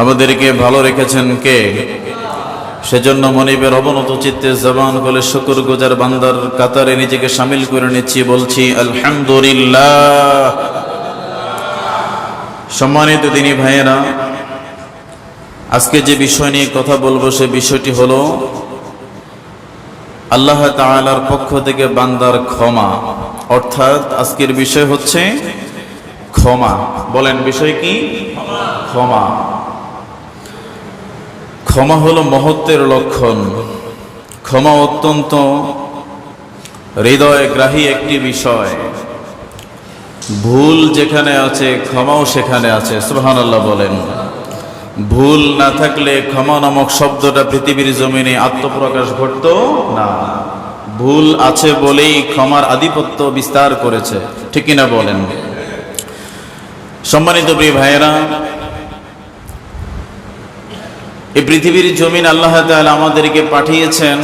আমাদেরকে ভালো রেখেছেন কে? সেজন্য মনিবের অবনত চিত্তে জবান খুলে শুকরগুজার বান্দার কাতারে নিজেকে শামিল করে নিচ্ছি, বলছি আলহামদুলিল্লাহ। সম্মানিত দিনী ভাইয়েরা, আজকে যে বিষয় নিয়ে কথা বলবো সে বিষয়টি হলো আল্লাহ তাআলার পক্ষ থেকে বান্দার ক্ষমা। অর্থাৎ আজকের বিষয় হচ্ছে ক্ষমা। বলেন বিষয় কি? ক্ষমা। ক্ষমা হলো মহত্বের লক্ষণ। ক্ষমা অত্যন্ত হৃদয়গ্রাহী একটি বিষয়। ভুল যেখানে আছে ক্ষমাও সেখানে আছে। সুবহানাল্লাহ বলেন। ভুল না থাকলে ক্ষমা নামক শব্দটা পৃথিবীর জমিনে আত্মপ্রকাশ ঘটতো না। ভুল আছে বলেই ক্ষমার আধিপত্য বিস্তার করেছে, ঠিক কিনা বলেন? সম্মানিত প্রিয় ভাইয়েরা, এই পৃথিবীর জমিন আল্লাহ তাআলা আমাদেরকে পাঠিয়েছেন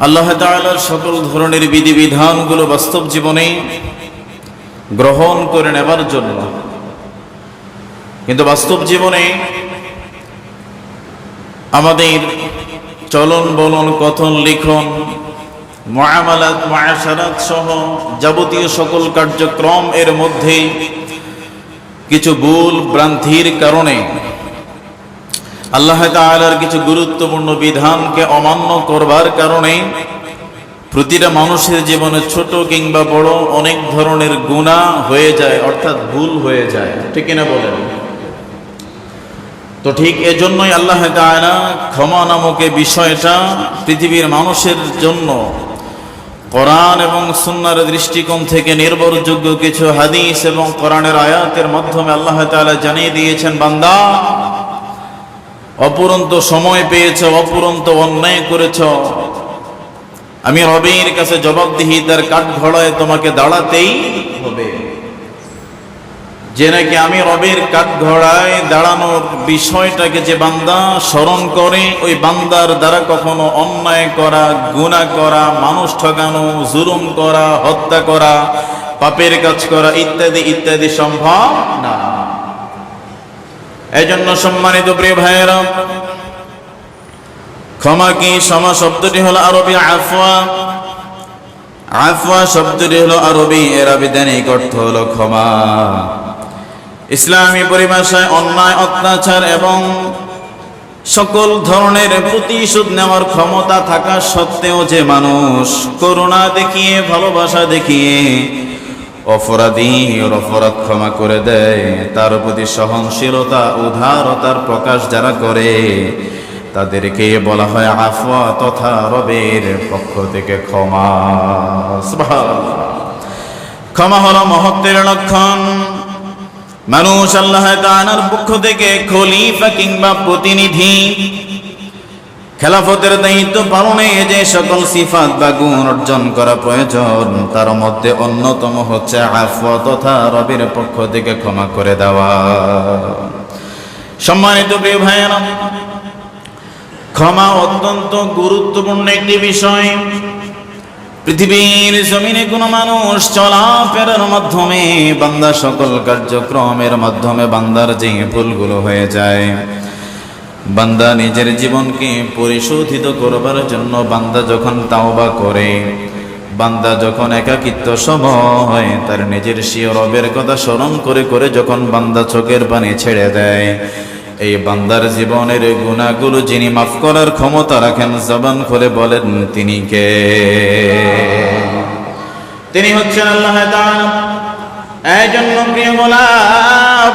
আল্লাহ তাআলার সকল ধরনের বিধিবিধানগুলো বাস্তব জীবনে গ্রহণ করে নেবার জন্য। কিন্তু বাস্তব জীবনে আমাদের চলন বলন, কথন লিখন, মুআমালাত, মুআশারাত সহ যাবতীয় সকল কার্যক্রম এর মধ্যে কিছু ভুল ভ্রান্তির কারণে আল্লাহ তাআলার কিছু গুরুত্বপূর্ণ বিধানকে অমান্য করবার কারণে প্রতিটা মানুষের জীবনে ছোট কিংবা বড় অনেক ধরনের গুনাহ হয়ে যায়, অর্থাৎ ভুল হয়ে যায়, ঠিক কিনা বলেন? তো ঠিক এজন্যই আল্লাহ তাআলা ক্ষমা নামক এই বিষয়টা পৃথিবীর মানুষের জন্য কোরআন এবং সুন্নাহর দৃষ্টিকোণ থেকে নির্ভরযোগ্য কিছু হাদিস এবং কোরআনের আয়াতের মাধ্যমে আল্লাহ তাআলা জানিয়ে দিয়েছেন, বান্দা অপুরন্ত সময় পেয়েছ, অপুরন্ত অন্যায় করেছ, আমি রবের কাছে জবাবদিহিতার কাঠগড়ায় তোমাকে দাঁড়াতেই হবে। যে নাকি আমি রবের কাঠগড়ায় দাঁড়ানোর বিষয়টাকে যে বান্দা স্মরণ করে, ওই বান্দার দ্বারা কখনো অন্যায় করা, গুনাহ করা, মানুষ ঠকানো, জুলুম করা, হত্যা করা, পাপের কাজ করা ইত্যাদি ইত্যাদি সম্ভব না। এই জন্য সম্মানিত প্রিয় ভাইয়েরা, ক্ষমা কি? ক্ষমা শব্দটি হলো আরবি আফওয়া। আফওয়া শব্দটি হলো আরবি, এর আবিধানিক অর্থ হলো ক্ষমা। ইসলামী পরিভাষায় অন্যায়, অত্যাচার এবং সকল ধরনের প্রতিশোধ নেওয়ার ক্ষমতা থাকা সত্ত্বেও যে মানুষ করুণা দেখিয়ে, ভালোবাসা দেখিয়ে অপরাধীর অপরাধ ক্ষমা করে দেয়, তার প্রতি সহনশীলতা, উদারতার প্রকাশ যারা করে, তাদেরকে বলা হয় আফওয়া তথা রবের পক্ষ থেকে ক্ষমা। সুবহানাল্লাহ। ক্ষমা হলো মহত্বের লক্ষণ। মানুষ আল্লাহ তাআলার পক্ষ থেকে খলিফা কিংবা প্রতিনিধি, খেলাফতের দায়িত্ব পালনে যে সকল সিফাত বা গুণ অর্জন করা প্রয়োজন, তার মধ্যে অন্যতম হচ্ছে আফওয়া তথা রবের পক্ষ থেকে ক্ষমা করে দেওয়া। সম্মানিত প্রিয় ভাইয়েরা, ক্ষমা অত্যন্ত গুরুত্বপূর্ণ একটি বিষয়। পৃথিবীর জমিনে কোনো মানুষ চলাফেরার মাধ্যমে, বান্দা সকল কার্যক্রমের মাধ্যমে বান্দার যে ভুলগুলো হয়ে যায়, বান্দা নিজের জীবনকে পরিশোধিত করবার জন্য বান্দা যখন তাওবা করে, বান্দা যখন একাকিত্ব সময় তার নিজের স্বীয় রবের কথা স্মরণ করে করে যখন বান্দা চোখের পানি ছেড়ে দেয়, এই বান্দার জীবনের গুনাহগুলো যিনি মাফ করার ক্ষমতা রাখেন, জবান খুলে বলেন তিনি কে? তিনি হচ্ছেন আল্লাহ তাআলা। এই জন্য প্রিয় গোলাম,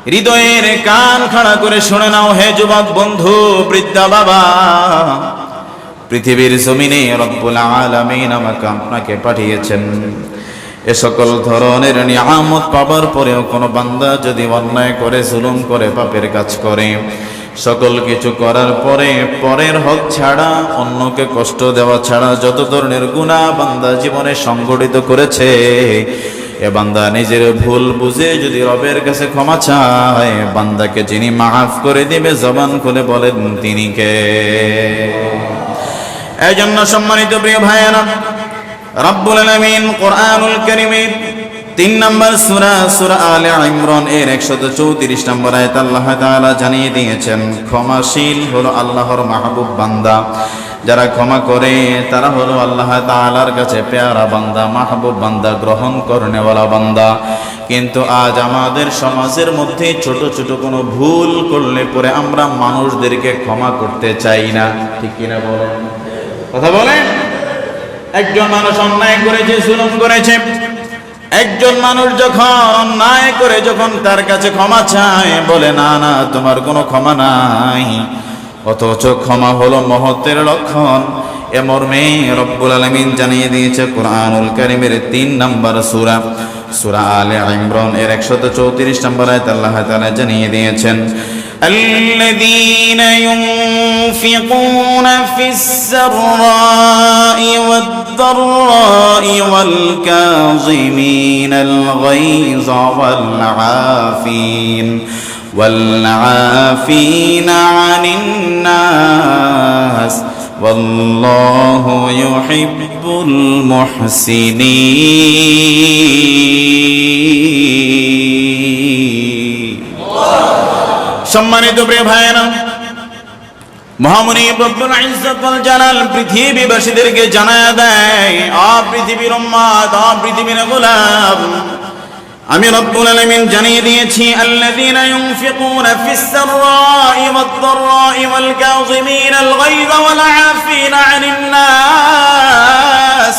হৃদয়ের কান খাড়া করে শুনে নাও হে যুবক বন্ধু, বৃদ্ধা বাবা, পৃথিবীর জমিনে রব্বুল আলামিন আমাকে আপনাকে পাঠিয়েছেন। এ সকল ধরনের নিয়ামত পাবার পরেও কোনো বান্দা যদি অন্যায় করে, জুলুম করে, পাপের কাজ করে, সকল কিছু করার পরে পরের হক ছাড়া, অন্যকে কষ্ট দেওয়া ছাড়া যত ধরনের গুনাহ বান্দা জীবনে সংগঠিত করেছে, এ বান্দা নিজের ভুল বুঝে যদি রবের কাছে ক্ষমা চায়, বান্দাকে যিনি মাফ করে দিবে, জবান খুলে বলেন তিনি কে? এই জন্য সম্মানিত প্রিয় ভাইয়েরা, রব্বুল আলামিন কোরআনুল কারীমের 3 নম্বর সূরা সূরা আলে ইমরান এর 134 নম্বর আয়াত আল্লাহ তাআলা জানিয়ে দিয়েছেন ক্ষমাশীল হলো আল্লাহর মাহবুব বান্দা। যারা ক্ষমা করে তারা হলো আল্লাহ তাআলার কাছে পেয়ারা বান্দা, মাহবুব বান্দা, গ্রহণ করনেওয়ালা বান্দা। কিন্তু আজ আমাদের সমাজের মধ্যে ছোট ছোট কোনো ভুল করলে পরে আমরা মানুষদেরকে ক্ষমা করতে চাই না। ঠিক কিনা বলেন? কথা বলেন। একজন মানুষ অন্যায় করেছে, জুলুম করেছে, একজন মানুষ যখন অন্যায় করে যখন তার কাছে ক্ষমা চায়, বলে না না তোমার কোনো ক্ষমা নাই। অথচ ক্ষমা হলো মহত্বের লক্ষণ। এ মর্মে রব্বুল আলামিন জানিয়ে দিয়েছে কুরআনুল কারীমের 3 নম্বর সূরা সূরা আলে ইমরান এর 134 নম্বর আয়াতে আল্লাহ তাআলা জানিয়ে দিয়েছেন আল্লাযীনা ইউনফিকুনা ফিস-সাররা'i ওয়াদ-দাররা'i ওয়াল-কাযিমিনাল গায়যা والعافين عن الناس والله يحب المحسنين। সম্মানিত প্রিয় ভাইয়েরা, মহামুনিব রব্বুল ইজ্জত ওয়াল জালাল পৃথিবীবাসীদেরকে জানায়া দেয়, পৃথিবীর উম্মত, পৃথিবীর গোলাম, আমি রব্বুল আলামিন জানিয়ে দিয়েছি আল্লাযীনা ইউনফিকুনা ফিস-সাররা'i ওয়াদ-দাররা'i ওয়াল-কাযিমিনাল গায়যা ওয়াল-আফিনা 'আনিন নাস।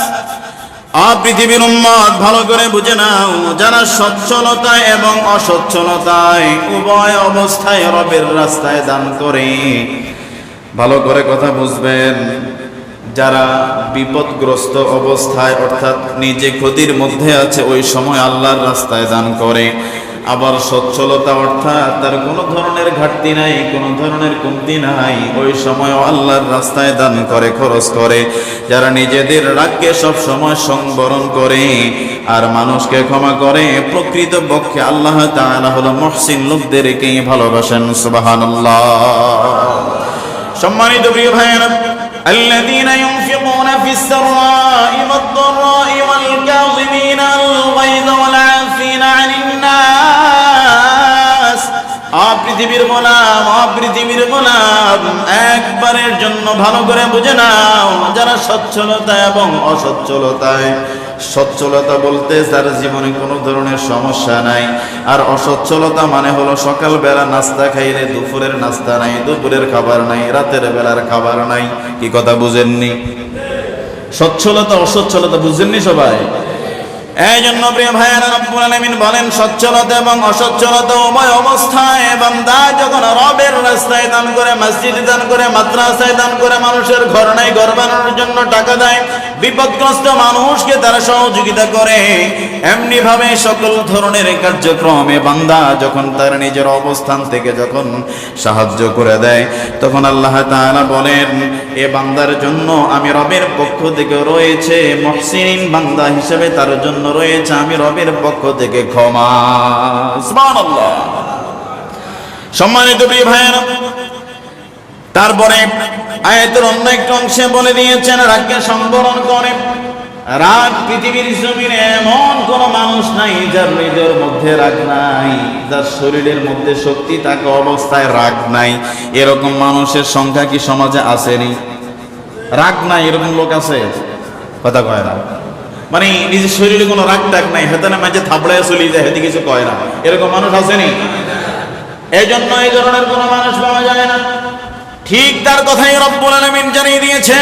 পৃথিবীর উম্মত ভালো করে বুঝে নাও, যারা সচ্ছলতায় এবং অসচ্ছলতায় উভয় অবস্থায় রবের রাস্তায় দান করে। ভালো করে কথা বুঝবেন। যারা বিপদগ্রস্ত অবস্থায় অর্থাৎ নিজে ক্ষতির মধ্যে আছে, ওই সময় আল্লাহর রাস্তায় দান করে। আবার সচ্ছলতা অর্থাৎ তার কোনো ধরনের ঘাটতি নাই, কোনো ধরনের কমতি নাই, ওই সময়ও আল্লাহর রাস্তায় দান করে, খরচ করে। যারা নিজেদের রাগকে সব সময় সংবরণ করে আর মানুষকে ক্ষমা করে, প্রকৃতপক্ষে আল্লাহ তাআলা হলো মুহসিন লোকদেরকেই ভালোবাসেন। সুবহানাল্লাহ। সম্মানিত প্রিয় ভাইয়েরা, الذين ينفقون في السراء والضراء والكاظمين الغيظ والعافين عن الناس। পৃথিবীর গোলাম, পৃথিবীর গোলাম, একবারের জন্য ভালো করে বুঝে নাও, যারা সচ্ছলতা এবং অসচ্ছলতায়, সচ্ছলতা বলতে যার জীবনে কোনো ধরনের সমস্যা নাই, আর অসচ্ছলতা মানে হলো সকালবেলা নাস্তা খাইলে দুপুরের নাস্তা নাই, দুপুরের খাবার নাই, রাতের বেলার খাবার নাই। কি কথা বুঝেননি? সচ্ছলতা অসচ্ছলতা বুঝেননি সবাই? এই জন্য প্রিয় ভাইয়েরা, রব্বুল আলামিন বলেন সচ্ছলতা এবং অসচ্ছলতা উভয় অবস্থায় বান্দা যখন রবের রাস্তায় দান করে, মসজিদে দান করে, মাদ্রাসায় দান করে, মানুষের ঘর নাই ঘর বানানোর জন্য টাকা দেয়, বিপদগ্রস্ত মানুষকে তারা সহযোগিতা করে, এমনি ভাবে সকল ধরনের কার্যক্রমে বান্দা যখন তার নিজের অবস্থান থেকে যখন সাহায্য করে দেয়, তখন আল্লাহ তাআলা বলেন এ বান্দার জন্য আমি রবের পক্ষ থেকে রয়েছে মুহসিন বান্দা হিসেবে, তার জন্য রয়েছে আমি রবের পক্ষ থেকে ক্ষমা। সুবহানাল্লাহ। সম্মানিত প্রিয় ভাইয়েরা, তারপরে আয়াতের অন্য একটা অংশে বলে দিয়েছেন রাগকে সংবরণ করে। রাগ পৃথিবীর জমিনে এমন কোন মানুষ নাই যার হৃদয়ের মধ্যে রাগ নাই, যার শরীরের মধ্যে শক্তি থাকা অবস্থায় রাগ নাই। এরকম মানুষের সংখ্যা কি সমাজে আসেনি? রাগ নাই এরকম লোক আছে? কথা কয় না, মানে নিজের শরীরে কোনো রাগ টাগ নাই, হেতানে মাঝে থাবড়ায় চলে যায়, হেতে কিছু কয় না, এরকম মানুষ আসেনি? এই জন্য এই ধরনের কোনো মানুষ পাওয়া যায় না। ঠিক তার কথাই রব্বুল আলামিন জানিয়ে দিয়েছে,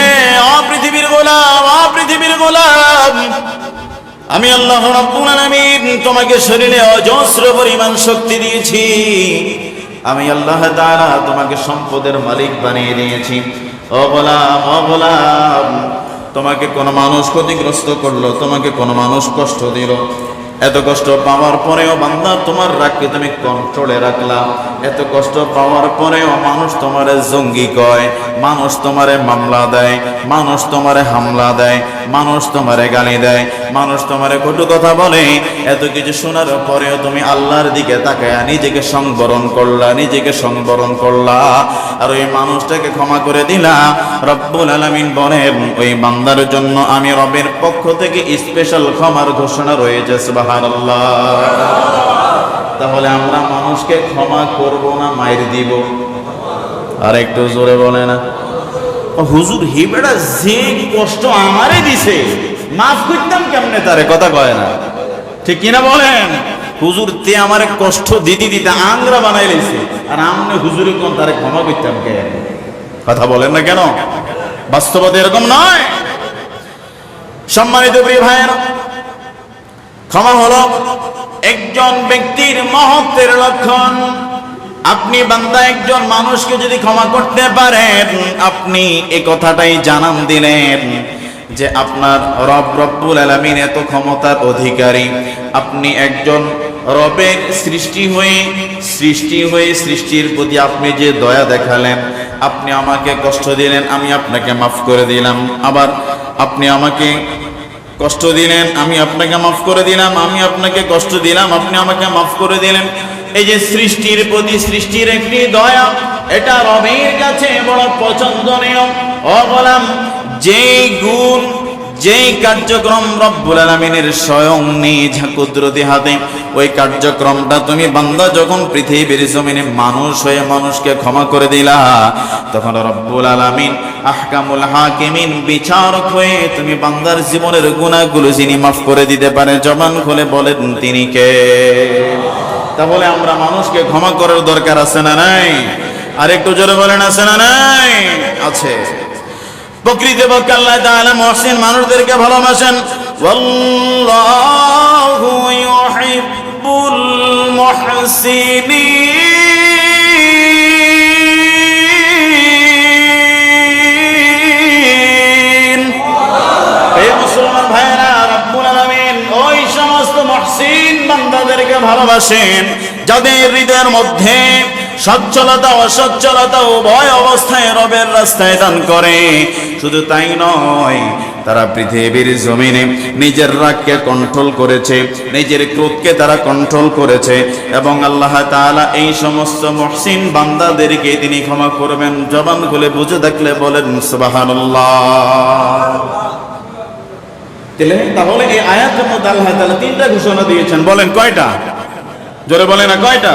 পৃথিবীর গোলাম, পৃথিবীর গোলাম, আমি আল্লাহ রব্বুল আলামিন তোমাকে শরীরে অজস্র পরিমাণ শক্তি দিয়েছি, আমি আল্লাহ তাআলা তোমাকে সম্পদের মালিক বানিয়ে দিয়েছি। ও গোলাম, ও গোলাম, তোমাকে কোনো মানুষ ক্ষতিগ্রস্ত করলো, তোমাকে কোনো মানুষ কষ্ট দিল, এত কষ্ট পাওয়ার পরেও বান্দা তোমার রাগকে তুমি কন্ট্রোলে রাখলা। এত কষ্ট পাওয়ার পরেও মানুষ তোমারে জঙ্গি কয়, মানুষ তোমারে মামলা দেয়, মানুষ তোমারে হামলা দেয়, মানুষ তোমারে গালি দেয়, মানুষ তোমারে কটু কথা বলে। এত কিছু শোনার পরেও তুমি আল্লাহর দিকে তাকায়া নিজেকে সংবরণ করলা, নিজেকে সংবরণ করলা, আর ওই মানুষটাকে ক্ষমা করে দিলা। রব্বুল আলামিন বলেন ওই বান্দার জন্য আমি রবের পক্ষ থেকে স্পেশাল ক্ষমার ঘোষণা রয়েছে। সুবহানাল্লাহ। সুবহানাল্লাহ। তাহলে আমরা মানুষকে ক্ষমা করব না মাইর দিব? আর একটু জোরে বলে না। হুজুর হিবেড়া যে কষ্ট আমারে দিছে মাফ করতাম কেমনে তারে? কথা কয় না, ঠিক কিনা বলেন? হুজুর তে আমারে কষ্ট দিতে দিতে আংরা বানাই লাইছে, আর আমনে হুজুরে কোন তারে ক্ষমা করতাম কে? কথা বলেন না কেন? বাস্তবতা এরকম নয়। সম্মানিত প্রিয় ভাইয়েরা, ক্ষমা হলো একজন ব্যক্তির মহত্বের লক্ষণ। আপনি বান্দা একজন মানুষকে যদি ক্ষমা করতে পারেন, আপনি এই কথাটাই জানান দিলেন যে আপনার রব রব্বুল আলামিন এত ক্ষমতার অধিকারী। আপনি একজন রবের সৃষ্টি হয়ে সৃষ্টির প্রতি আপনি যে দয়া দেখালেন, আপনি আমাকে কষ্ট দিলেন, আমি আপনাকে মাফ করে দিলাম। আবার আপনি আমাকে কষ্ট দিলেন, আমি আপনাকে মাফ করে দিলাম, আমি আপনাকে কষ্ট দিলাম, আপনি আমাকে মাফ করে দিলেন। এই যে সৃষ্টির প্রতি সৃষ্টির একটি দয়া, এটা রবের কাছে বড় পছন্দনীয়। ও গোলাম, যেই গুণ যেই কার্যক্রম রব্বুল আলামিনের স্বয়ং নিজ কুদরতি হাতে, ওই কার্যক্রমটা তুমি বান্দা যখন পৃথিবীর জমিনে মানুষ হয়ে মানুষকে ক্ষমা করে দিলা, তখন রব্বুল আলামিন আহকামুল হাকিমিন বিচারক হয়ে তুমি বান্দার জীবনের গুনাহগুলো যিনি মাফ করে দিতে পারে, জবান খুলে বলেন তিনি কে? তাহলে আমরা মানুষকে ক্ষমা করার দরকার আছে না নাই? আর একটু জোরে বলেন, আছে না নাই? আছে। প্রকৃতপক্ষে আল্লাহ তাআলা মুহসিন মানুষদেরকে ভালোবাসেন। ওয়াল্লাহু ইউহিব্বুল মুহসিনিন। এই মুসলমান ভাইরা, রব্বুল আলামিন ওই সমস্ত মুহসিন বান্দাদেরকে ভালোবাসেন যাদের হৃদয়ের মধ্যে সচ্ছলতা অসচ্ছলতা উভয় অবস্থায় রবের রাস্তায় দান করে। শুধু তাই নয়, তারা পৃথিবীর জমিনে নিজের রাগকে কন্ট্রোল করেছে, নিজের ক্রোধকে তারা কন্ট্রোল করেছে, এবং আল্লাহ তাআলা এই সমস্ত মুহসিন বান্দাদেরকে তিনি ক্ষমা করবেন। জবান খুলে বুঝে থাকলে বলেন সুবহানাল্লাহ। তাহলে এই আয়াতের মধ্যে আল্লাহ তাআলা তিনটা ঘোষণা দিয়েছেন। বলেন কয়টা? জোরে বলেন না, কয়টা?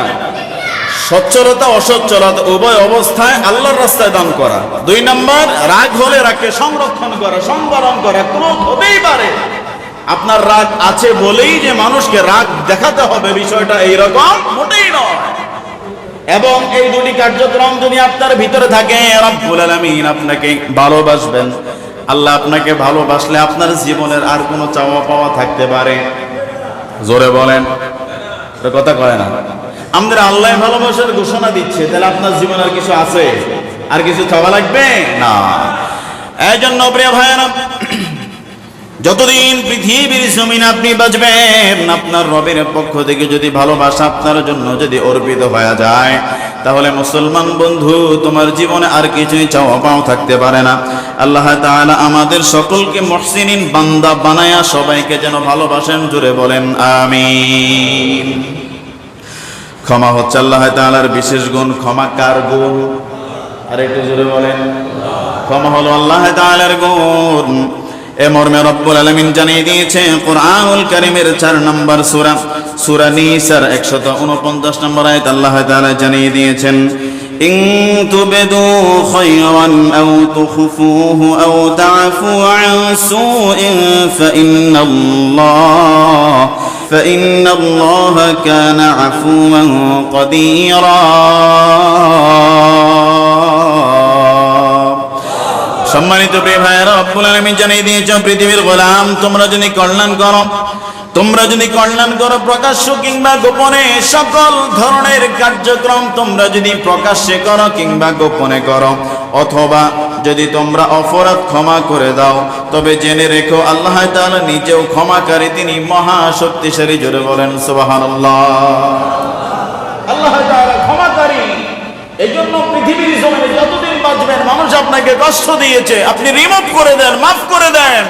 সচ্ছলতা অসচ্ছলতা উভয় অবস্থায় আল্লাহর রাস্তায় দান করা। 2 নম্বর, রাগ হলে রাগকে সংরক্ষণ করা, সংবরণ করা। ক্রোধ হতেই পারে, আপনার রাগ আছে বলেই যে মানুষকে রাগ দেখাতে হবে বিষয়টা এইরকম মোটেই নয়। এবং এই দুটি কার্যক্রম যদি আপনার ভিতরে থাকে, রব্বুল আলামিন আপনাকে ভালোবাসবেন। আল্লাহ আপনাকে ভালোবাসলে আপনার জীবনের আর কোনো চাওয়া পাওয়া থাকতে পারে? জোরে বলেন, কথা কয় না। আমাদের আল্লাহ ভালোবাসার ঘোষণা দিচ্ছে, তাহলে আপনার জীবন আর কিছু আছে? আর কিছু চাওয়া লাগবে না। এই জন্য প্রিয় ভাইয়েরা, যতদিন পৃথিবীর জমিনে আপনি বাঁচবেন, আপনার রবের পক্ষ থেকে যদি ভালোবাসা আপনার জন্য যদি অর্পিত হয়ে যায়, তাহলে মুসলমান বন্ধু, তোমার জীবনে আর কিছুই চাওয়া পাওয়া থাকতে পারে না। আল্লাহ তাআলা আমাদের সকলকে মুহসিনিন বান্দা বানায়া সবাইকে যেন ভালোবাসেন। জোরে বলেন আমিন। ক্ষমা হচ্ছে আল্লাহ তাআলার বিশেষ গুণ। ক্ষমা কার গুণ? আর একটু জোরে বলেন। ক্ষমা হলো আল্লাহ তাআলার গুণ। এ মর্মে রব্বুল আলামিন জানিয়ে দিয়েছে কুরআনুল কারীমের 4 নম্বর সূরা, সূরা নিসার 149 নম্বর আয়াত আল্লাহ তাআলা জানিয়ে দিয়েছেন, ইন তুবদু খায়রান আও তুখফুহু আও তা'ফু আন সুইন ফাইন্নাল্লাহ কানা আফুওয়ান কাদীরা। সম্মানিত প্রিয় ভাইয়েরা, রব্বুল আলামিন জানিয়ে দিয়েছেন, পৃথিবীর গোলাম, তোমরা যদি কল্যাণ করো প্রকাশ্য কিংবা গোপনে, সকল ধরনের কার্যক্রম তোমরা যদি প্রকাশ্যে করো কিংবা গোপনে করো, অথবা যদি তোমরা অপরাধ ক্ষমা করে দাও, তবে জেনে রেখো আল্লাহ তাআলা নিজেও ক্ষমাকারী, তিনি মহা শক্তিশালী। জোরে বলেন সুবহানাল্লাহ। আল্লাহ তাআলা ক্ষমাকারী। এই জন্য পৃথিবীর জমিনে যতদিন বাঁচবেন, মানুষ আপনাকে কষ্ট দিয়েছে, আপনি রিমুভ করে দেন, মাফ করে দেন।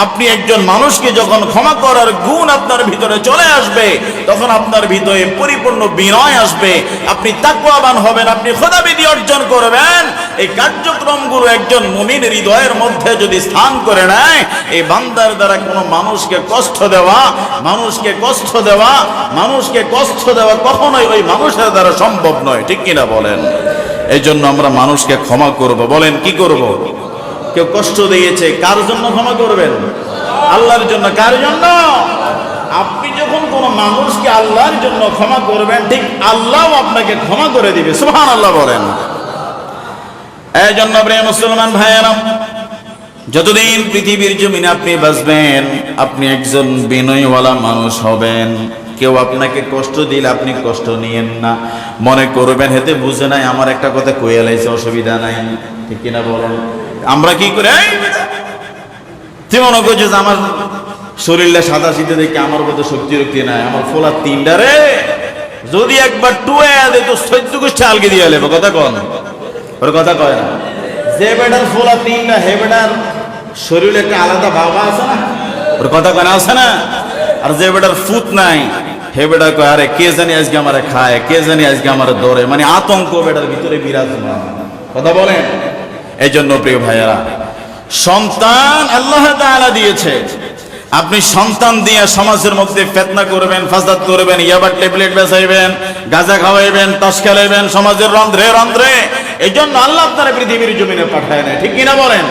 আপনি একজন মানুষকে যখন ক্ষমা করার গুণ আপনার ভিতরে চলে আসবে, তখন আপনার ভিতরে পরিপূর্ণ বিনয় আসবে, আপনি তাকওয়াবান হবেন, আপনি খোদাবিধি অর্জন করবেন। এই কার্যক্রমগুলো একজন মুমিনের হৃদয়ের মধ্যে যদি স্থান করে নেয়, এই বান্দার দ্বারা কোনো মানুষকে কষ্ট দেওয়া কখনোই ওই মানুষের দ্বারা সম্ভব নয়, ঠিক কিনা বলেন? এই জন্য আমরা মানুষকে ক্ষমা করব। বলেন কি করব? কেউ কষ্ট দিয়েছে, কার জন্য ক্ষমা করবেন? আল্লাহর জন্য। কার জন্য? আপনি যখন কোন মানুষকে আল্লাহর জন্য ক্ষমা করবেন, ঠিক আল্লাহ আপনাকে ক্ষমা করে দিবে। সুবহানাল্লাহ বলেন। এই জন্য প্রিয় মুসলমান ভাইয়েরা, যতদিন পৃথিবীর জমিনে আপনি বাঁচবেন, আপনি একজন বিনয়ওয়ালা মানুষ হবেন। কেউ আপনাকে কষ্ট দিলে আপনি কষ্ট নিয়েন না, মনে করবেন হেতে বুঝে নাই, আমার একটা কথা কইয়া লাইছে, অসুবিধা নাই, ঠিক কিনা বলেন? আমরা কি করে, তুই মনে করছিস আমার শরীরটা সাদা শীতে দেখে আমার মতো শক্তি রক্তি নাই, আমার ফোলা তিনটা রে, যদি একবার টুয়ে দে তো 14 গোষ্ঠী আলগে দিয়ে লেবে। কথা কন, ওর কথা কয় না। যে বেটার ফোলা তিনটা, হে বেটার শরীরে একটা আলাদা বাবা আছে না, ওর কথা কয় না, আছে না? আর যে বেটার ফুট নাই, হে বেটা কয় আরে কে জানি আজকে আমার খায়, কে জানি আজকে আমার দৌড়ে, মানে আতঙ্ক বেটার ভিতরে বিরাজমান। কথা বলেন। এই জন্য প্রিয় ভাইয়েরা, সন্তান আল্লাহ তাআলা দিয়েছে। আপনি সন্তান দিয়ে সমাজের মধ্যে ফিতনা করবেন, ফাসাদ করবেন, ইয়াবার ট্যাবলেট বেচাইবেন, গাঁজা খাওয়াইবেন, তাস খেলাইবেন সমাজের রন্ধ্রে রন্ধ্রে। এই জন্য আল্লাহ আপনারা পৃথিবীর জমিনে পাঠায় না, ঠিক কিনা বলেন?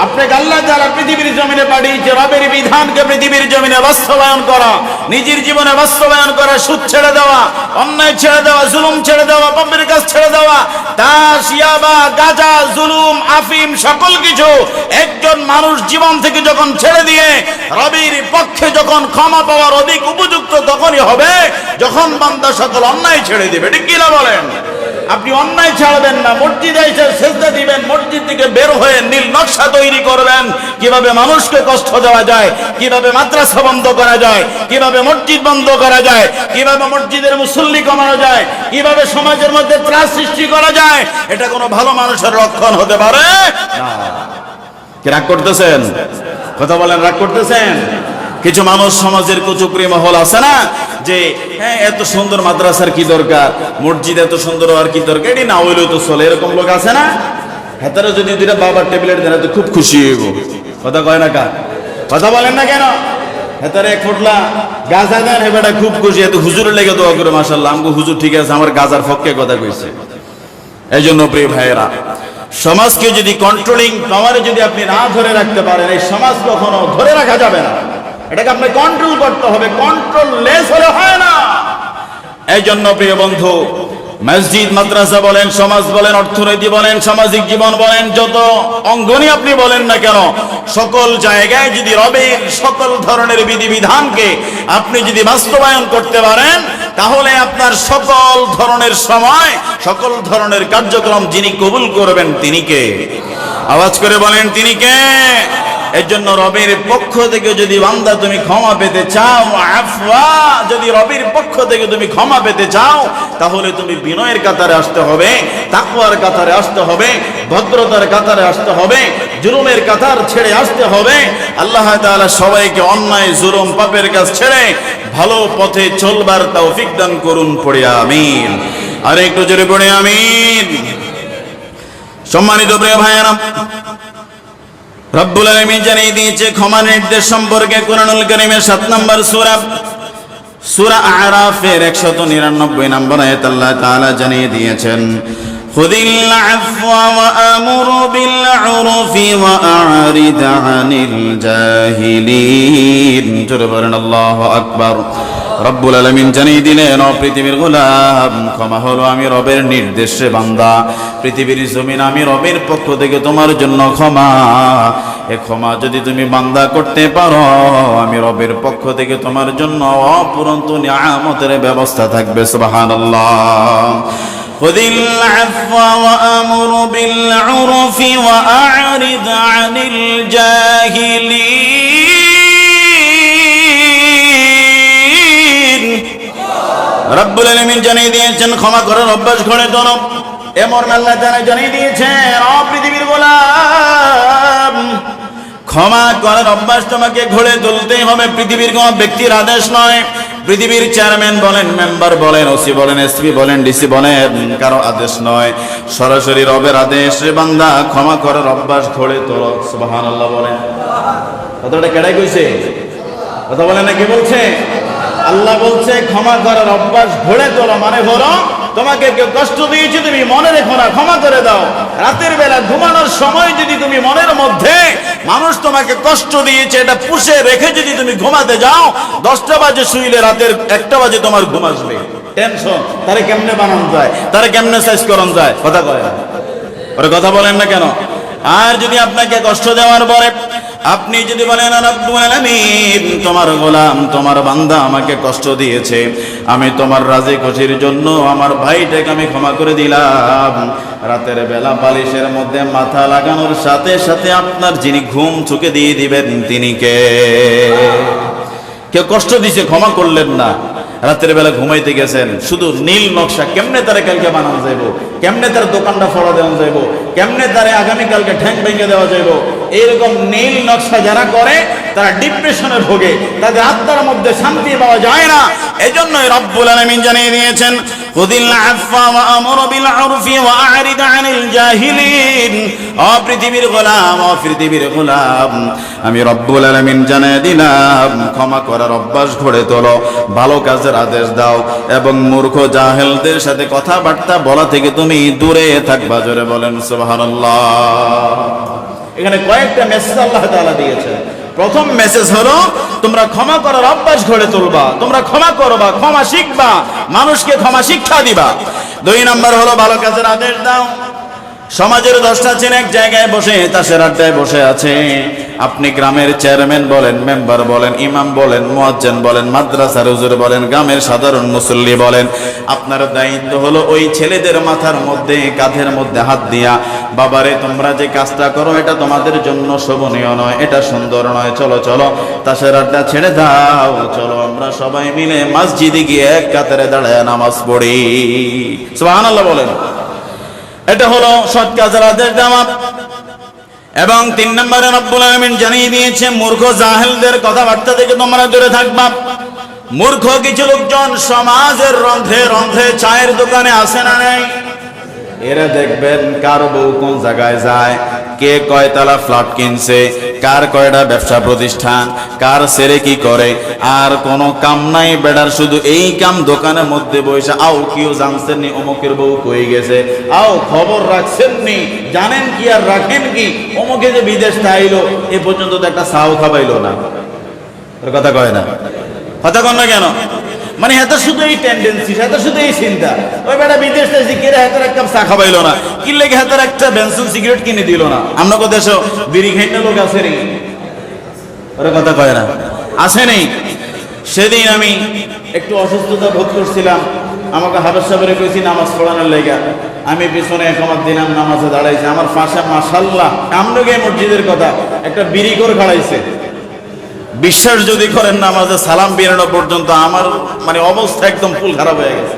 আপনাকে আল্লাহ যারা পৃথিবীর জমিনে পাঠিয়েছে রবের বিধানকে পৃথিবীর জমিনে বাস্তবায়ন করা, নিজের জীবনে বাস্তবায়ন করা, সুদ ছেড়ে দেওয়া, অন্যায় ছেড়ে দেওয়া, জুলুম ছেড়ে দেওয়া, পাপের কাজ ছেড়ে দেওয়া, তাস, ইয়াবা, গাঁজা, জুলুম, আফিম সকল কিছু একজন মানুষ জীবন থেকে যখন ছেড়ে দিয়ে রবের পক্ষে যখন ক্ষমা পাওয়ার অধিক উপযুক্ত তখনই হবে যখন বান্দা সকল অন্যায় ছেড়ে দিবে, ঠিক কিনা বলেন? আপনি অন্যায় ছাড়বেন না, মসজিদে এসে সেজদা দিবেন, মসজিদ থেকে বের হয়ে নীল নকশা তৈরি করবেন, কিভাবে মানুষকে কষ্ট দেওয়া যায়, কিভাবে মাদ্রাসা বন্ধ করা যায়, কিভাবে মসজিদ বন্ধ করা যায়, কিভাবে মসজিদের মুসল্লি কমানো যায়, কিভাবে সমাজের মধ্যে ত্রাস সৃষ্টি করা যায়। এটা কোনো ভালো মানুষের লক্ষণ হতে পারে না। কি রাগ করতেছেন? কথা বলেন, রাগ করতেছেন? কিছু মানুষ সমাজের কুচুকরি মহল আছে না, যে হ্যাঁ এত সুন্দর মাদ্রাসার কি দরকার, মসজিদ এত সুন্দর আর কি দরকার, এটি না হইলেও তো চলে, এরকম লোক আছে না? হেতারা যদি দুইটা বাবার ট্যাবলেট দেন তো খুব খুশি হইব। কথা কয় না কার? কথা বলেন না কেন? হেতারে এক ফুটলা গাঁজা দেন, হেবাটা খুব খুশি, এত হুজুরের লেগে দোয়া করে মাশাআল্লাহ, আমগো হুজুর ঠিক আছে, আমার গাজার পক্ষে কথা কইছে। এই জন্য প্রিয় ভাইয়েরা, সমাজকে যদি কন্ট্রোলিং পাওয়ারে যদি আপনি না ধরে রাখতে পারেন, এই সমাজ কখনো ধরে রাখা যাবে না। এটাকে আপনি কন্ট্রোল করতে হবে, কন্ট্রোল লেস হলে হয় না। এই জন্য প্রিয় বন্ধু, মসজিদ, মাদ্রাসা বলেন, সমাজ বলেন, অর্থনীতি বলেন, সামাজিক জীবন বলেন, যত অঙ্গনই আপনি বলেন না কেন, সকল জায়গায় যদি রবের সকল ধরনের বিধিবিধানকে আপনি যদি বাস্তবায়ন করতে পারেন, তাহলে আপনার সকল ধরনের সময়, সকল ধরনের কার্যক্রম যিনি কবুল করবেন তিনি কে? আওয়াজ করে বলেন, তিনি কে? এর জন্য রবের পক্ষ থেকে যদি বান্দা তুমি ক্ষমা পেতে চাও, আফওয়া, যদি রবের পক্ষ থেকে তুমি ক্ষমা পেতে চাও, তাহলে তুমি বিনয়ের কাতারে আসতে হবে, তাকওয়ার কাতারে আসতে হবে, ভদ্রতার কাতারে আসতে হবে, জুলুমের কাতার ছেড়ে আসতে হবে। আল্লাহ তাআলা সবাইকে অন্যায়, জুলুম, পাপের কাজ ছেড়ে ভালো পথে চলবার তৌফিক দান করুন। পড়ে আমিন। আর একটু জোরে পড়ে আমিন। সম্মানিত প্রিয় ভাইয়েরা, রব্বুল আলামিন জানিয়ে দিয়েছে ক্ষমা নির্দেশ সম্পর্কে কুরআনুল কারীমের 7 নম্বর সূরা আরাফের 199 নম্বর আয়াত আল্লাহ তাআলা জানিয়ে দিয়েছেন, খুযিল আফওয়া ওয়া আমুর বিল উরফি ওয়া আ'রিদ আনিল জাহিলিন। জোরে বলেন আল্লাহু আকবার। রব্বুল আলামিন জানিয়ে দিলেন, ও পৃথিবীর গোলাম, ক্ষমা হলো আমি রবের নির্দেশে বান্দা, পৃথিবীর জমিন আমি রবের পক্ষ থেকে তোমার জন্য ক্ষমা। এ ক্ষমা যদি তুমি বান্দা করতে পারো, আমি রবের পক্ষ থেকে তোমার জন্য অপুরন্ত নিয়ামতের ব্যবস্থা থাকবে। সুবহানাল্লাহ। খুযিল আফওয়া ওয়া আমুর বিল উরফি ওয়া আ'রিদ আনিল জাহিলিন। রব্বুল আলামিন জানিয়ে দিয়েছেন ক্ষমা করার অভ্যাস গড়ে তোলো। এমন আল্লাহ তাআলা জানিয়ে দিয়েছেন, ও পৃথিবীর গোলাম, ক্ষমা করার অভ্যাস তোমাকে গড়ে তুলতেই হবে। পৃথিবীর কোন ব্যক্তির আদেশ নয়, পৃথিবীর চেয়ারম্যান বলেন, মেম্বার বলেন, ওসি বলেন, এসপি বলেন, ডিসি বলেন, কারো আদেশ নয়, সরাসরি রবের আদেশ। বান্দা ক্ষমা করার অভ্যাস গড়ে তোলো। সুবহানাল্লাহ বলেন। কথাটা কেডাই কইছে? কথা বলেন না, কি বলছে? আল্লাহ বলছে ক্ষমা করার অভ্যাস গড়ে তোলো। মানে হলো তোমাকে কেউ কষ্ট দিয়েছে, তুমি মনে রেখো না, ক্ষমা করে দাও। রাতের বেলা ঘুমানোর সময় যদি তুমি মনের মধ্যে মানুষ তোমাকে কষ্ট দিয়েছে এটা পুষে রেখে যদি তুমি ঘুমাতে যাও, 10টা বাজে শুইলে রাতের 1টা বাজে তোমার ঘুম আসবে। টেনশন, তারে কেমনে বানানো যায়, তারে কেমনে সাইজ করানো যায়, কথা কয় না। ওরে কথা বলেন না কেন? আর যদি আপনাকে কষ্ট দেওয়ার পরে আপনি যদি বলেন রব্বুল আলামিন, তোমার গোলাম, তোমার বান্দা আমাকে কষ্ট দিয়েছে, আমি তোমার রাজি খুশির জন্য আমার ভাইটাকে আমি ক্ষমা করে দিলাম। রাতের বেলা বালিশের মধ্যে মাথা লাগানোর সাথে সাথে আপনার যিনি ঘুম চোখে দিয়ে দিবেন তিনি কে? কেউ কষ্ট দিছে, ক্ষমা করলেন না, রাতের বেলা ঘুমাইতে গেছেন, শুধু নীল নকশা কেমনে তারে কালকে বানানো যাইব, কেমনে তার দোকানটা ফড়া দেওয়া যাইব, কেমনে তারে আগামীকালকে ঠ্যাং ভেঙে দেওয়া যাইব, এইরকম নীল নকশা যারা করে তারা ডিপ্রেশনে ভোগে, তাদের আত্মার মধ্যে শান্তি পাওয়া যায় না। এজন্যই রব্বুল আলামিন জানিয়ে দিয়েছেন, খুযিল আফওয়া ওয়া আমর বিল উরফি ওয়া আ'রিদ আনিল জাহিলিন। ও পৃথিবীর গোলাম, ও পৃথিবীর গোলাম, আমি রব্বুল আলামিন জানিয়ে দিলাম ক্ষমা করার অভ্যাস গড়ে তোলো, ভালো কাজের আদেশ দাও এবং মূর্খ জাহেলদের সাথে কথাবার্তা বলা থেকে তুমি দূরে থাকবা। জোরে বলেন সুবহানাল্লাহ। এখানে কয়েকটা মেসেজ আল্লাহ তাআলা দিয়েছেন। প্রথম মেসেজ হলো তোমরা ক্ষমা করার অভ্যাস গড়ে তুলবা, তোমরা ক্ষমা করবা, ক্ষমা শিখবা, মানুষকে ক্ষমা শিক্ষা দিবা। 2 নম্বর হলো ভালো কাজের আদেশ দাও। সমাজের 10টা ছেলে এক জায়গায় বসে তাসের আড্ডায় বসে আছে। আপনি গ্রামের চেয়ারম্যান বলেন, মেম্বার বলেন, ইমাম বলেন, মুয়াজ্জিন বলেন, মাদ্রাসার হুজুর বলেন, গ্রামের সাধারণ মুসল্লি বলেন, আপনার দায়িত্ব হলো ওই ছেলেদের মাথার মধ্যে, কাঁধের মধ্যে হাত দিয়া, বাবারে তোমরা যে কাজটা করো এটা তোমাদের জন্য শোভনীয় নয়, এটা সুন্দর নয়, চলো চলো তাসের আড্ডা ছেড়ে দাও, চলো আমরা সবাই মিলে মসজিদে গিয়ে এক কাতারে দাঁড়ায় নামাজ পড়ি। সুবহানাল্লাহ বলেন। এটা হলো সৎ কাজের আদেশ দেওয়া। এবং 3 নম্বরে রব্বুল আলামিন জানিয়ে দিয়েছে মূর্খ জাহেলদের কথাবার্তা থেকে তোমরা দূরে থাকবা। মূর্খ কিছু লোকজন সমাজের রন্ধ্রে রন্ধ্রে চায়ের দোকানে আসে না নাই, এরা দেখবেন কার বউ কোন জায়গায় যায়, কে কয়তলা ফ্ল্যাট কিনছে, কার কয়টা ব্যবসা প্রতিষ্ঠান, কার ছেলে কি করে, আর কোনো কাম নাই বেড়ার, শুধু এই কাম দোকানের মধ্যে বসে, আও কেউ জানছেন নি অমুকের বউ কই গেছে, আও খবর রাখছেন নি, জানেন কি আর রাখেন কি, অমুকে যে বিদেশ আইলো এ পর্যন্ত তো একটা চাও খাবাইলো না। কথা কয় না, কথা কন না কেন? মানে এত শুধু এই টেন্ডেন্সি, এত শুধু এই চিন্তা, ওই বেটা বিদেশ থেকে কিরে হাতের এক কাপ চা খাবাইলো না, কি লেগে হাতের একটা বেনসন সিগারেট কিনে দিল না। আমরা কো দেশে বিড়ি খাইনা লোক আছে রে, ওরা কথা কয় না, আসে নেই। সেদিন আমি একটু অসুস্থতা বোধ করছিলাম, আমাকে হাফেজ সাহেবের কইছি নামাজ পড়ানোর লেগা, আমি পিছনে একমাত দিনাম নামাজে দাঁড়াইছি, আমার পাশে মাশাআল্লাহ আমনগে মসজিদের কথা একটা বিড়ি করে খাড়াইছে। বিশ্বাস যদি করেন না, আমাদের সালাম বেরানো পর্যন্ত আমার মানে অবস্থা একদম ফুল খারাপ হয়ে গেছে।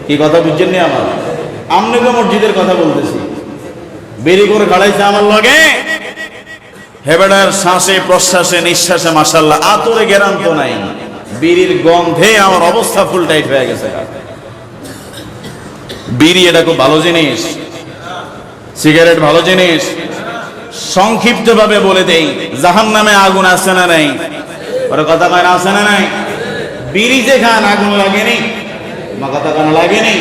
কি কথা বুঝছেন নি? আমার আমনগে মসজিদের কথা বলতেছি, বিড়ি করে খাড়াইছে আমার লগে, হেবেডার শ্বাসে প্রশ্বাসে নিঃশ্বাসে মাশাআল্লাহ আতরে গেরান্ত নাই, বিড়ির গন্ধে আমার অবস্থা ফুল টাইট হয়ে গেছে। বিড়ি এটা খুব ভালো জিনিস, সিগারেট ভালো জিনিস। সংক্ষিপ্ত ভাবে বলে দেই, জাহান্নামে আগুন আছে না নাই? ওর কথা কয় না, আছে না নাই? বিড়ি যে খান আগুন লাগেনি, আমার কথা কেন লাগেনি?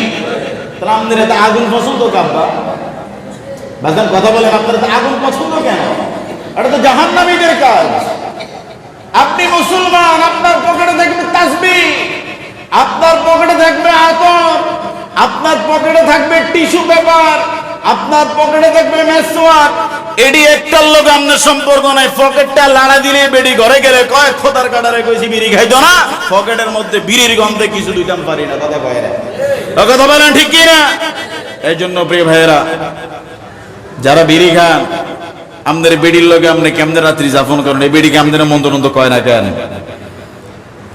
তাহলে আমাদের এত আগুন পছন্দ কাব্বা বাজান, কথা বলেন আপনার এত আগুন পছন্দ কেন? এটা তো জাহান্নামীদের কাজ। আপনি মুসলমান, আপনার পকেটে থাকবে তাসবিহ, আপনার পকেটে থাকবে আতর, আপনার পকেটে থাকবে টিস্যু পেপার, আপনার পকেটে থাকবে মেসওয়াক, এডি একটা লোক আপনার সম্পর্ক নাই, পকেটটা লাড়া দিলে বেডি ঘরে গেলে কয় খোদার কাটারে কইছি বিড়ি খাইতো না, পকেটের মধ্যে বিড়ির গন্ধে কিছু দুইটাম পারি না। কথা কয় না, কথা বলেন ঠিক কি না? এই জন্য প্রিয় ভাইয়েরা, যারা বিড়ি খান, আমাদের বেডির লোকে আপনি কেমনে রাত্রি যাপন করেন, এই বেডিকে আমাদের মন্ত্র কয় না কেন?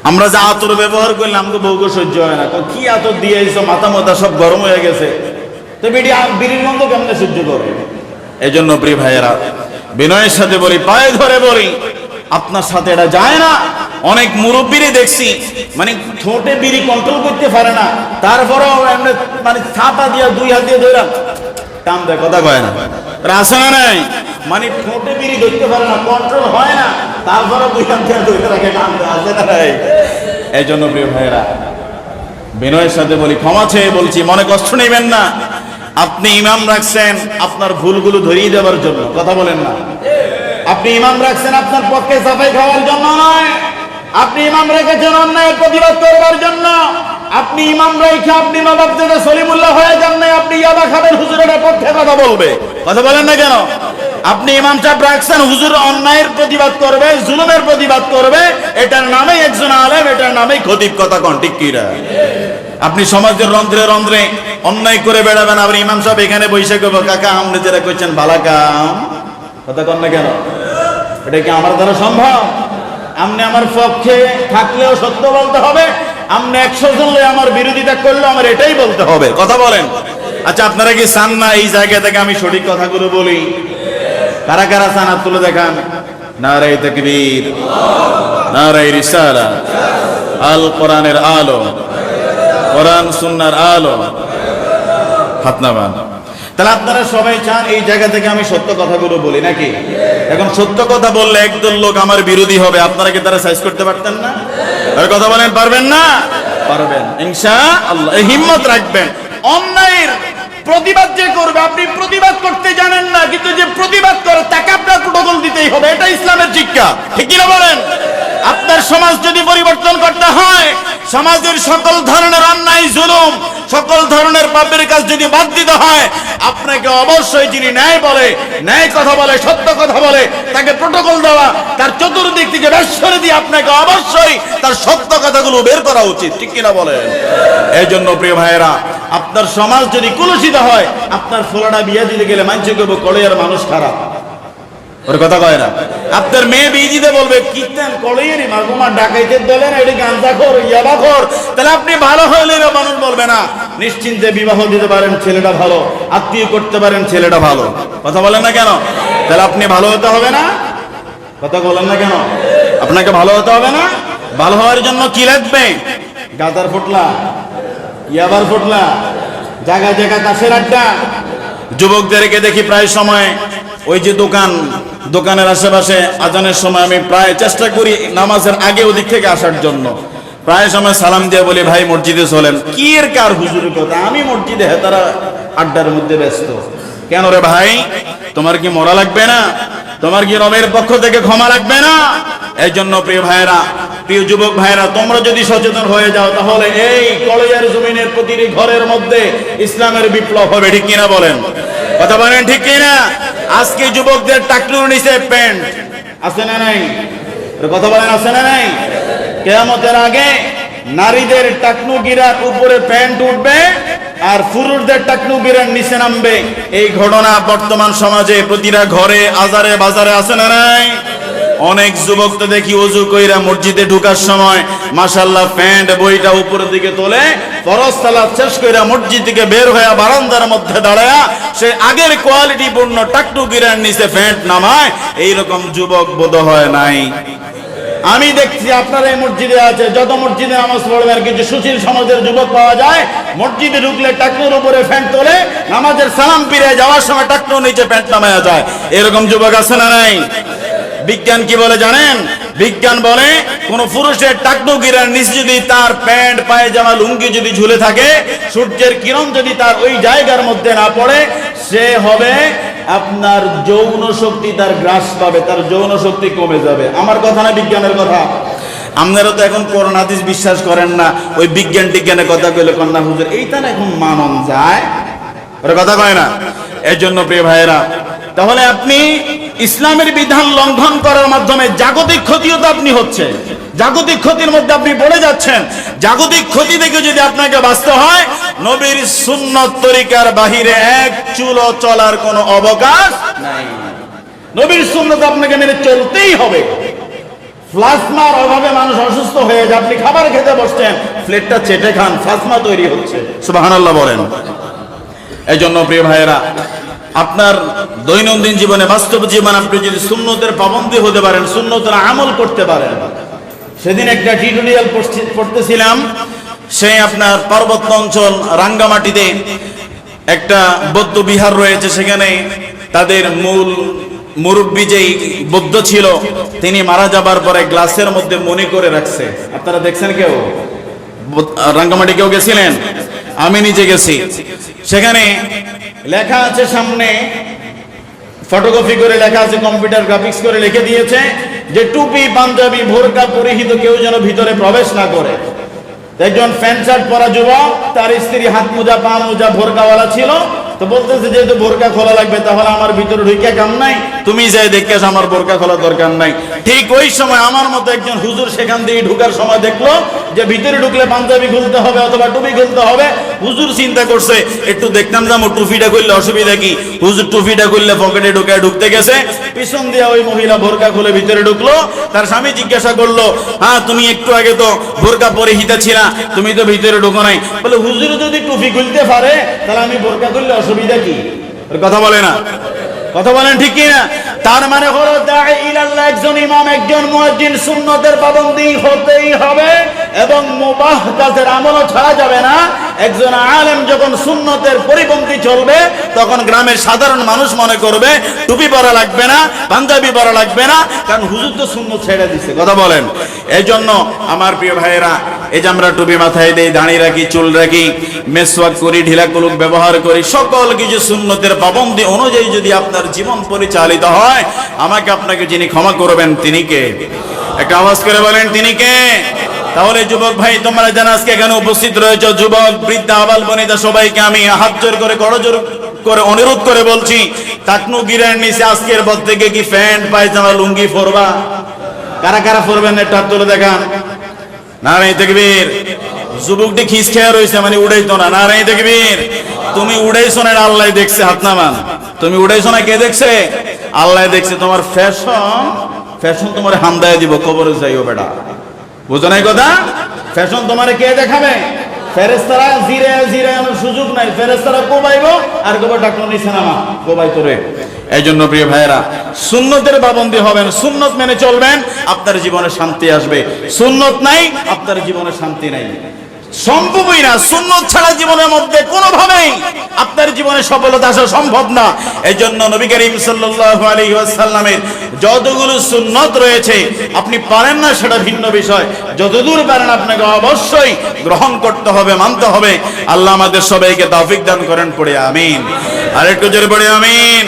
আমরা যে আতর ব্যবহার করলে আমাকে বউকে সহ্য হয় না, কি আতর দিয়ে মাথা মাথা সব গরম হয়ে গেছে, তো বিড়ির গন্ধ কেমনে সহ্য করে? এজন্য প্রিয় ভাইয়েরা, বিনয়ের সাথে বলি, পায়ে ধরে বলি, আপনার সাথে এটা যায় না। অনেক মুরব্বীরে দেখছি মানে ঠোঁটে বিড়ি কন্ট্রোল করতে পারে না, তারপরেও এমনি মানে ছাতা দিয়া 2 হাত দিয়ে ধরে টান দেয়, কথা কয় না, আছে না নাই? মানে ঠোঁটে বিড়ি ধরতে পারে না, কন্ট্রোল হয় না, তারপরে 2 হাত দিয়ে ধরে রাখে, টান দেয়, আছে না নাই? এই জন্য প্রিয় ভাইয়েরা, বিনয়ের সাথে বলি, ক্ষমা চেয়ে বলছি, মনে কষ্ট নেবেন না। আপনি ইমাম রাখছেন আপনার ভুলগুলো ধরিয়ে দেওয়ার জন্য, কথা বলেন না। আপনি ইমাম রাখছেন আপনার পক্ষে সাফাই খাওয়ার জন্য নয়, আপনি ইমাম রেখেছেন অন্যায়ের প্রতিবাদ করবার জন্য। আপনি ইমাম রেখে আপনি নবাবজাদা সলিমুল্লাহ হয়ে যান নাই, আপনি ইয়াবা খাবেন, হুজুরের পক্ষে কথা বলবে, কথা বলেন না কেন? আপনি ইমাম সাহেব রাখছেন, হুজুর অন্যায়ের প্রতিবাদ করবে, জুলুমের প্রতিবাদ করবে, এটার নামেই একজন আলেম, এটার নামেই খতিব, কথা কোন ঠিক কিরা? আপনি সমাজের রন্ধ্রে রন্ধ্রে অন্যায় করে বেড়াবেন, আবার ইমাম সাহেব এখানে বৈশাখ করবো, কাকা আপনি যেটা করছেন ভালা কাম, কথা কন না কেন? এটা কি আমার দ্বারা সম্ভব? আপনি আমার পক্ষে থাকলেও সত্য বলতে হবে, আপনি 100 জন আমার বিরোধিতা করলেও আমার এটাই বলতে হবে, কথা বলেন। আচ্ছা, আপনারা কি চান না এই জায়গা থেকে আমি সঠিক কথাগুলো বলি? কারা কারা চান? হাত তুলে দেখান। নারায়ে তাকবীর, নারায়ে রিসালাত, আল কোরআনের আলো, কোরআন সুন্নাহর আলো, হাত নামান। তাহলে আপনারা সবাই চান এই জায়গা থেকে আমি সত্য কথাগুলো বলি নাকি? এখন সত্য কথা বললে একদল লোক আমার বিরোধী হবে, আপনারা কি তারা সাইজ করতে পারতেন না? আর কথা বলেন, পারবেন না? পারবেন ইনশাআল্লাহ, এই হিম্মত রাখবেন। অন্যায়ের প্রতিবাদ যে করবে, আপনি প্রতিবাদ করতে জানেন না, কিন্তু যে প্রতিবাদ করে তাকে আপনার প্রোটোকল দিতেই হবে, এটা ইসলামের শিক্ষা, ঠিক কি না বলেন? আপনার সমাজ যদি পরিবর্তন করতে হয়, সমাজের সকল ধরনের অন্যায় জুলুম, সকল ধরনের পাপের কাজ যদি বাদ দিতে হয়, আপনাকে অবশ্যই যিনি ন্যায় বলে, ন্যায় কথা বলে, সত্য কথা বলে, তাকে প্রোটোকল দেওয়া, তার চতুর্দিক থেকে বেশ্বরে দিয়ে আপনাকে অবশ্যই তার সত্য কথাগুলো বের করা উচিত, ঠিক কিনা বলেন? এই জন্য প্রিয় ভাইয়েরা, আপনার সমাজ যদি কলুষিত হয়, আপনার ফোলাটা বিয়ে দিতে গেলে মানুষ কেবল কলের মানুষ খারাপ, ওর কথা কয় না। আপনার মেয়ে বিয়ে দিতে বলবে কীর্তন কলেরই মাগুমা ডাকাইতের দলেন, এটি গাঁজাখোর, ইয়াবাখোর, তাহলে আপনি ভালো হলে মানুষ বলবে না। নিশ্চিন্তে বিবাহ দিতে পারেন, ছেলেটা ভালো, আত্মীয় করতে পারেন, ছেলেটা ভালো, কথা বলেন না কেন? তাহলে আপনি ভালো হতে হবে না, কথা বলেন না কেন? আপনাকে ভালো হতে হবে না? ভালো হওয়ার জন্য কি লাগবে? গাঁজার ফুটলা, ইয়াবার ফুটলা, জায়গা জায়গা তাসের আড্ডা। যুবকদেরকে দেখি প্রায় সময় ওই যে দোকানের আশেপাশে আজানের সময় আমি প্রায় চেষ্টা করি নামাজের আগে ওদিক থেকে আসার জন্য। প্রায় সময় সালাম দিয়ে বলি, ভাই মসজিদে চলেন। কি এর কার হুজুরের কথা, আমি মসজিদে, তারা আড্ডার মধ্যে ব্যস্ত। কেন রে ভাই, তোমার কি মরা লাগবে না? তোমার কি রবের পক্ষ থেকে ক্ষমা লাগবে না? এই জন্য প্রিয় ভাইয়েরা, প্রিয় যুবক ভাইয়েরা, তোমরা যদি সচেতন হয়ে যাও, তাহলে এই কলেজের জমিনের প্রতিটি ঘরের মধ্যে ইসলামের বিপ্লব হবে, ঠিক কিনা বলেন? কথা বলেন, ঠিক কিনা? আজকে যুবকদের টাকনুর নিচে প্যান্ট আছে না নাই? কথা বলেন, আছে না নাই? কিয়ামতের আগে নারীদের টাকনু গিরার উপরে প্যান্ট উঠবে আর পুরুষদের টাকনু গিরার নিচে নামবে। এই ঘটনা বর্তমান সমাজে প্রতিটা ঘরে, আজারে বাজারে আছে না নাই? অনেক যুবক তো দেখি ওযু কইরা মসজিদে ঢোকার সময় মাশাআল্লাহ প্যান্ট বইটা উপরের দিকে তোলে, ফরজ সালাত শেষ কইরা মসজিদ থেকে বের হয়ে বারান্দার মধ্যে দাঁড়ায়া সে আগের কোয়ালিটি পূর্ণ টাকটু গিরার নিচে প্যান্ট নামায়। এইরকম যুবক বোধ হয় নাই। আমি দেখছি আপনার এই মসজিদে আছে, যত মসজিদে নামাজ পড়বেন কিছু সুশীল সমাজের যুবক পাওয়া যায়, মসজিদে ঢুকলে টাকনুর উপরে প্যান্ট তোলে, নামাজের সালাম ফিরে যাওয়ার সময় টাকনুর নিচে প্যান্ট নামায়া যায়। এরকম যুবক আছে না নাই? বিজ্ঞান কি বলে জানেন? বিজ্ঞান বলে কোন পুরুষের টাকনু গিরার নিচে যদি তার প্যান্ট, পায়জামা, লুঙ্গি যদি ঝুলে থাকে, সূর্যের কিরণ যদি তার ওই জায়গার মধ্যে না পড়ে, সে হবে আপনার যৌন শক্তি তার গ্রাস পাবে, তার যৌন শক্তি কমে যাবে। আমার কথা না, বিজ্ঞানের কথা। আপনারা তো এখন কোরআন হাদিস বিশ্বাস করেন না, ওই বিজ্ঞান টিজ্ঞানের কথা কইলে কন্যা হুজুর এইটা না এখন মানন যায়, ওর কথা কয় না। এই জন্য প্রিয় ভাইয়েরা, তাহলে আপনি ইসলামের বিধান লঙ্ঘন করার মাধ্যমে জাগতিক ক্ষতিও তো আপনি হচ্ছে, জাগতিক ক্ষতির মধ্যে আপনি পড়ে যাচ্ছেন। জাগতিক ক্ষতি থেকে যদি আপনাকে বাঁচতে হয়, নবীর সুন্নত তরিকার বাহিরে এক চুলো চলার কোনো অবকাশ নাই। নবীর সুন্নত আপনাকে মেনে চলতেই হবে। প্লাজমার অভাবে মানুষ অসুস্থ হয়ে যায়, আপনি খাবার খেতে বসছেন, প্লেটটা চেটে খান, প্লাজমা তৈরি হচ্ছে, সুবহানাল্লাহ বলেন। এই জন্য প্রিয় ভাইয়েরা, আপনার দৈনন্দিন জীবনে, বাস্তব জীবনে আপনি যদি সুন্নতের পাবন্দী হতে পারেন, সুন্নতের আমল করতে পারেন। সেদিন একটা টিউটোরিয়াল পড়তেছিলাম, সেই আপনার পার্বত্য অঞ্চল রাঙ্গামাটিতে একটা বৌদ্ধ বিহার রয়েছে। সেখানে তাদের মূল মুরব্বী যেই বৌদ্ধ ছিল, তিনি মারা যাবার পরে গ্লাসের মধ্যে মনি করে রাখছে। আপনারা দেখছেন কেউ? রাঙ্গামাটি কেউ গেছিলেন? আমি নিজে গেছি। সেখানে লেখা আছে, সামনে ফটোকপি করে লেখা আছে, কম্পিউটার গ্রাফিক্স করে লিখে দিয়েছে যে টুপি, পাঞ্জাবি, বোরকা পরিহিত কেউ যেন ভিতরে প্রবেশ না করে। একজন প্যান্ট শার্ট পরা যুবক, তার স্ত্রী হাত মোজা, পা মোজা, বোরকাওয়ালা ছিল। তো বলতেছে যেহেতু বোরকা খোলা লাগবে, তাহলে আমার ভিতরে ঢুকে কাম নাই, তুমি যাই দেখে আসো, আমার বোরকা খোলা দরকার নাই। ঠিক ওই সময় আমার মতো একজন হুজুর সেখান দিয়ে ঢুকার সময় দেখলো যে ভিতরে ঢুকলে পাঞ্জাবি খুলতে হবে অথবা টুপি খুলতে হবে। হুজুর চিন্তা করছে একটু দেখতাম যাবো, টুপিটা খুললে অসুবিধা কি। হুজুর টুপিটা খুললে পকেটে ঢুকতে গেছে, পিছন দিয়ে ওই মহিলা বোরকা খুলে ভিতরে ঢুকলো। তার স্বামী জিজ্ঞাসা করলো, হ্যাঁ তুমি একটু আগে তো বোরকা পরিহিতা ছিলা, তুমি তো ভিতরে ঢুকো নাই। বলে হুজুর যদি টুপি খুলতে পারে তাহলে আমি বোরকা খুললে অসুবিধা কি? কথা বলে না, কথা বলেন ঠিক কি না? তার মানে হলো দাঈ ইলাল্লাহ, একজন ইমাম, একজন মুয়াজ্জিন সুন্নতের পাবন্দী হতেই হবে এবং মুবাহ কাজের আমলও ছাড়া যাবে না। একজন আলেম যখন সুন্নতের পরিপন্থী চলবে, তখন গ্রামের সাধারণ মানুষ মনে করবে টুপি পরা লাগবে না, পাঞ্জাবি পরা লাগবে না, কারণ হুজুর তো সুন্নত ছেড়ে দিচ্ছে। কথা বলেন। এই জন্য আমার প্রিয় ভাইয়েরা, এই যে আমরা টুপি মাথায় দেই, দাড়ি রাখি, চুল রাখি, মেসওয়াক করি, ঢিলা কলুক ব্যবহার করি, সকল কিছু সুন্নতের পাবন্দী অনুযায়ী যদি আপনার জীবন পরিচালিত হয়, আমাকে আপনাকে যিনি ক্ষমা করবেন তিনি কে? একটা আওয়াজ করে বলেন তিনি কে? তাহলে যুবক ভাই, তোমরা যারা আজকে এখানে উপস্থিত রয়েছে, যুবক, বৃদ্ধা, আবাল বনিতা, সবাইকে আমি হাত জোর করে, করজোর করে অনুরোধ করে বলছি, টাকনু গিরার নিচে আজকের পর থেকে কি প্যান্ট, পায়জামা, লুঙ্গি পরবা? কারা কারা পরবেন একটা হাত তুলে দেখান। নারায়ে তাকবীর। যুবকটি খিস খেয়ে রয়েছে, মানে উড়াইতো না। নারায়ে তাকবীর। তুমি উড়াইছো না, আল্লাহ দেখছে। হাত নামান। তুমি উড়াইছো না, কে দেখছে? আল্লাহ দেখছে। তোমার ফ্যাশন তোমার হামদায় দিব, কবরে যাইও বেটা। বুঝো নাই কথা? ফ্যাশন তোমারে কে দেখাবে? ফেরেশতারা জিরানোর সুযোগ নাই। ফেরেশতারা কোবাইবো আর কোবা ডাক্তার নিচে নামা, কোবাই তোরে। এই জন্য প্রিয় ভাইয়েরা, সুন্নতের পাবন্দী হবেন, সুন্নত মেনে চলবেন, আপনার জীবনে শান্তি আসবে। সুন্নত নাই, আপনার জীবনে শান্তি নাই। সম্ভবই না। সুন্নত ছাড়া জীবনের মধ্যে কোনোভাবেই আপনার জীবনে সফলতা আসা সম্ভব না। এই জন্য নবী করিম সাল্লাল্লাহু আলাইহি ওয়াসাল্লামের যতগুলো সুন্নত রয়েছে, আপনি পারেন না সেটা ভিন্ন বিষয়, যতদূর পারেন আপনাকে অবশ্যই গ্রহণ করতে হবে, মানতে হবে। আল্লাহ আমাদের সবাইকে তৌফিক দান করেন। পড়ে আমিন। আর একটু জোরে পড়ে আমিন।